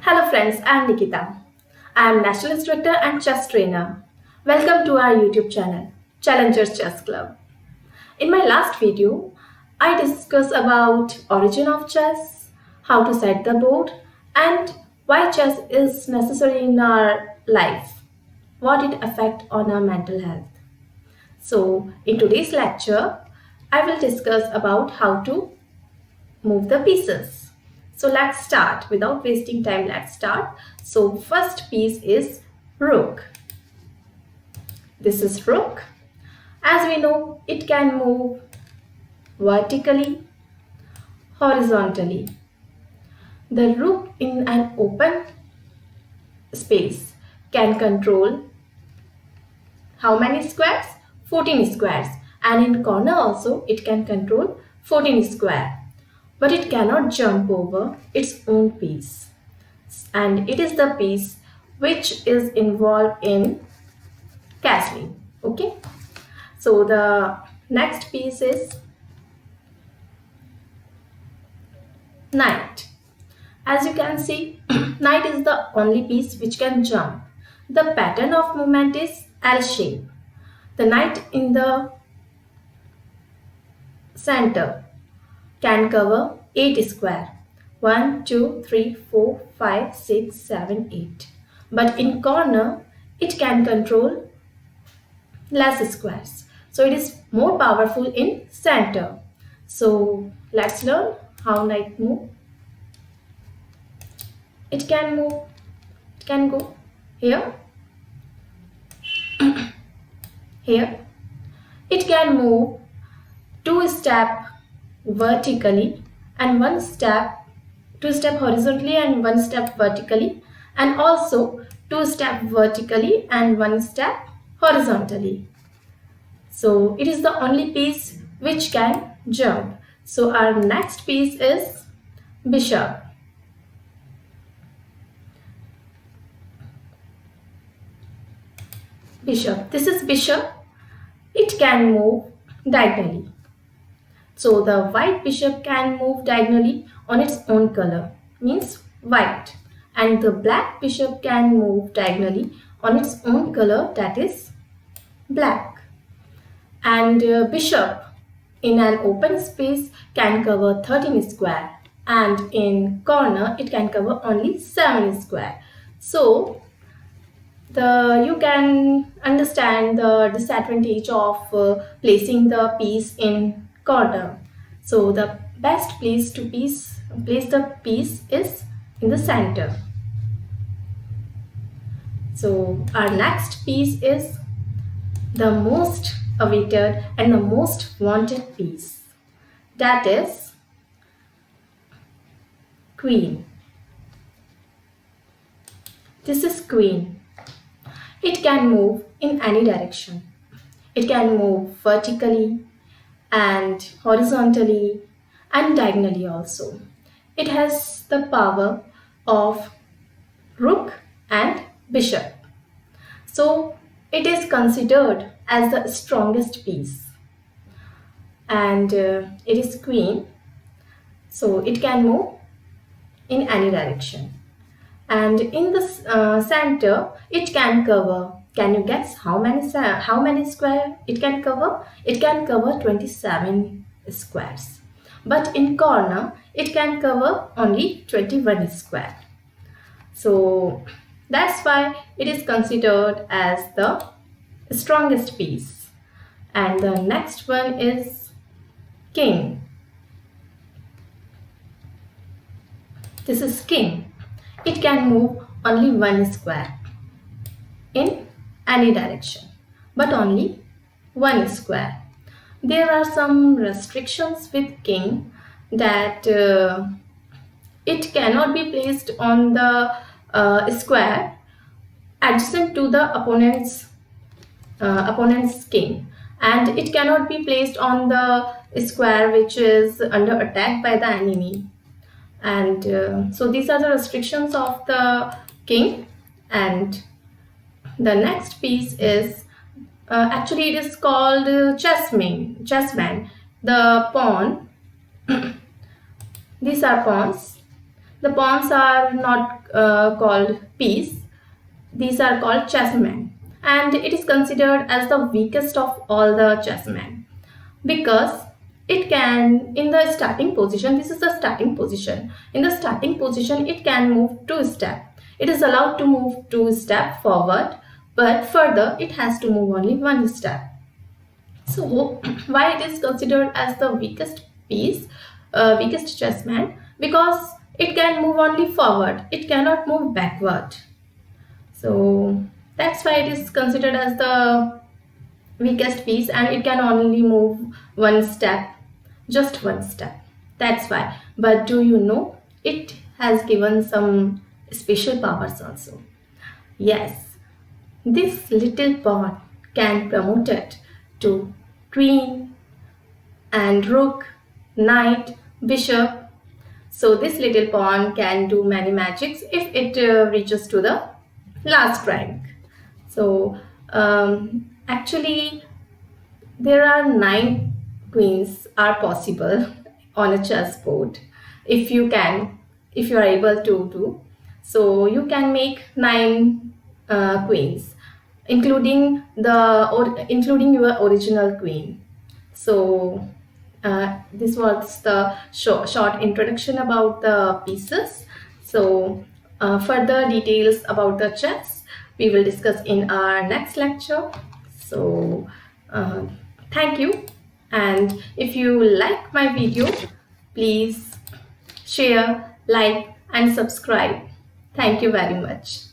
Hello friends, I am Nikita. I am National Instructor and Chess Trainer. Welcome to our YouTube channel, Challengers Chess Club. In my last video, I discussed about origin of chess, how to set the board, and why chess is necessary in our life, what it affects on our mental health. So, in today's lecture, I will discuss about how to move the pieces. So let's start. Without wasting time, let's start. So first piece is rook. This is rook. As we know, it can move vertically, horizontally. The rook in an open space can control how many squares? 14 squares. And in corner also, it can control 14 square. But it cannot jump over its own piece, and it is the piece which is involved in castling. Okay, so the next piece is knight. As you can see, knight is the only piece which can jump. The pattern of movement is L shape. The knight in the center can cover 8 square. 1, 2, 3, 4, 5, 6, 7, 8. But in corner, it can control less squares. So it is more powerful in center. So let's learn how knight move. It can move. It can go here. Here. It can move 2 step vertically and 1 step, 2 step horizontally and 1 step vertically, and also 2 step vertically and 1 step horizontally. So it is the only piece which can jump. So our next piece is bishop. Bishop. This is bishop. It can move diagonally. So the white bishop can move diagonally on its own color, means white. And the black bishop can move diagonally on its own color, that is black. And bishop in an open space can cover 13 square, and in corner it can cover only 7 square. So you can understand the disadvantage of placing the piece in corner. So the best place to place the piece is in the center. So our next piece is the most awaited and the most wanted piece, that is queen. This is queen. It can move in any direction. It can move vertically and horizontally and diagonally also. It has the power of rook and bishop. So it is considered as the strongest piece. And it is queen. So it can move in any direction. And in the center, it can cover, can you guess how many square it can cover? It can cover 27 squares. But in corner, it can cover only 21 square. So that's why it is considered as the strongest piece. And the next one is king. This is king. It can move only 1 square in any direction, but only 1 square. There are some restrictions with king, that it cannot be placed on the square adjacent to the opponent's king, and it cannot be placed on the square which is under attack by the enemy. And so these are the restrictions of the king. And the next piece is actually it is called chessman. The pawn. These are pawns. The pawns are not called piece. These are called chessmen, and it is considered as the weakest of all the chessmen because it can, in the starting position, this is the starting position. In the starting position, it can move 2 steps. It is allowed to move 2 steps forward, but further it has to move only 1 step. So why it is considered as the weakest piece, weakest chessman? Because it can move only forward. It cannot move backward. So that's why it is considered as the weakest piece, and it can only move 1 step, just 1 step. That's why. But do you know it has given some special powers also? Yes, this little pawn can promote it to queen and rook, knight, bishop. So this little pawn can do many magics if it reaches to the last rank. So actually there are 9 queens are possible on a chessboard if you can, if you are able to do. So you can make 9 queens, including including your original queen. So this was the short introduction about the pieces. So further details about the chess we will discuss in our next lecture. So thank you, and if you like my video, please share, like and subscribe. Thank you very much.